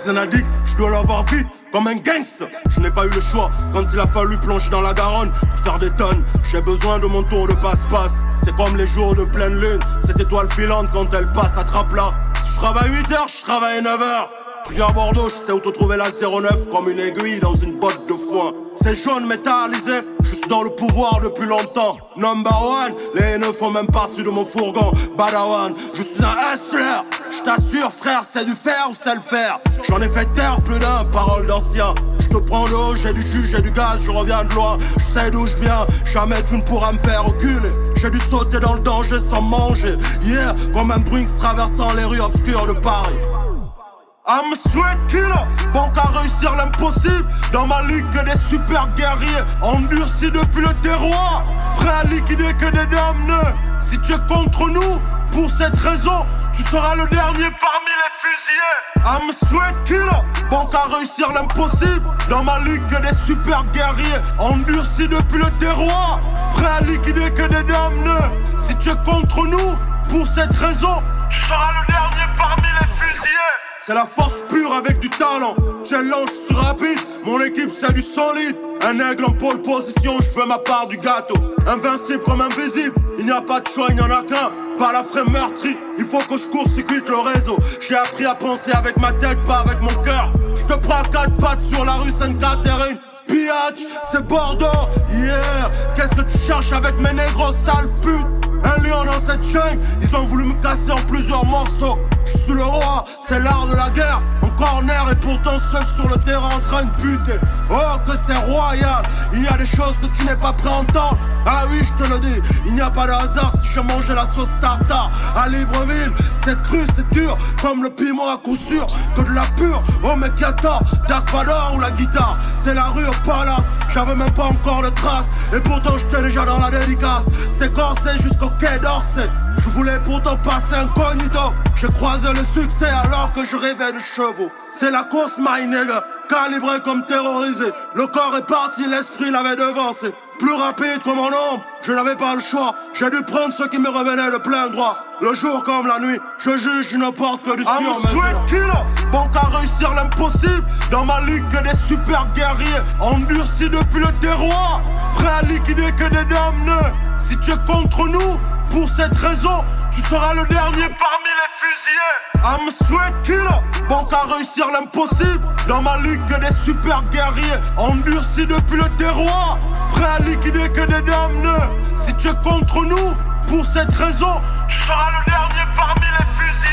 un addict, je dois l'avoir vite, comme un gangster. Je n'ai pas eu le choix quand il a fallu plonger dans la Garonne pour faire des tonnes. J'ai besoin de mon tour de passe-passe. C'est comme les jours de pleine lune, cette étoile filante quand elle passe, attrape-la. Si je travaille 8 heures, je travaille 9 heures. Tu viens à Bordeaux, je sais où te trouver la 09 comme une aiguille dans une botte de foin. C'est jaune métallisé, je suis dans le pouvoir depuis longtemps. Number one, les haineux font même partie de mon fourgon. Badawan, je suis un hustler. Je t'assure frère, c'est du faire ou c'est le faire. J'en ai fait taire plus d'un, parole d'ancien. Je te prends l'eau, j'ai du jus, j'ai du gaz, je reviens de loin. Je sais d'où je viens, jamais tu ne pourras me faire reculer. J'ai dû sauter dans le danger sans manger. Yeah, comme un Brinks traversant les rues obscures de Paris. I'm a straight killer, bon qu'à réussir l'impossible. Dans ma ligue que des super guerriers, endurcis depuis le terroir, prêt à liquider que des damneux. Si tu es contre nous, pour cette raison, tu seras le dernier parmi les fusillés. I'm a straight killer, bon qu'à réussir l'impossible. Dans ma ligue que des super guerriers, endurcis depuis le terroir, prêt à liquider que des damneux. Si tu es contre nous, pour cette raison, tu seras le dernier parmi les fusillés. C'est la force pure avec du talent. Challenge, je suis rapide, mon équipe c'est du solide. Un aigle en pole position, je veux ma part du gâteau. Invincible comme invisible, il n'y a pas de choix, il n'y en a qu'un. Pas la fraie meurtrie, il faut que je court-circuite le réseau. J'ai appris à penser avec ma tête, pas avec mon cœur. Je te prends à 4 pattes sur la rue Sainte-Catherine. Biatch, c'est Bordeaux, yeah. Qu'est-ce que tu cherches avec mes négros sales putes? Un lion dans cette chaîne, ils ont voulu me casser en plusieurs morceaux. Je suis le roi, c'est l'art de la guerre. En corner et pourtant seul sur le terrain en train de buter. Oh que c'est royal, il y a des choses que tu n'es pas prêt à entendre. Ah oui je te le dis, il n'y a pas de hasard si je mangeais la sauce tartare. À Libreville, c'est cru, c'est dur, comme le piment à coup sûr. Que de la pure, oh mec qui attend, Dark Vador ou la guitare. C'est la rue au palace, j'avais même pas encore de traces. Et pourtant j'étais déjà dans la dédicace. C'est corsé jusqu'au quai d'Orsay. Je voulais pourtant passer incognito. J'ai croisé le succès alors que je rêvais de chevaux. C'est la course my nigga, calibré comme terrorisé. Le corps est parti, l'esprit l'avait devancé. Plus rapide comme mon ombre, je n'avais pas le choix. J'ai dû prendre ce qui me revenait de plein droit. Le jour comme la nuit, je juge, je ne porte que du sur mesure. I'm a straight killer, bon qu'à réussir l'impossible. Dans ma ligue que des super guerriers, endurcis depuis le terroir, prêt à liquider que des damneux. Si tu es contre nous, pour cette raison, tu seras le dernier parmi les fusillés. I'm a straight killer, bon qu'à réussir l'impossible. Dans ma ligue que des super guerriers, endurcis depuis le terroir, prêt à liquider que des damneux. Si tu es contre nous, pour cette raison, tu seras le dernier parmi les fusillés.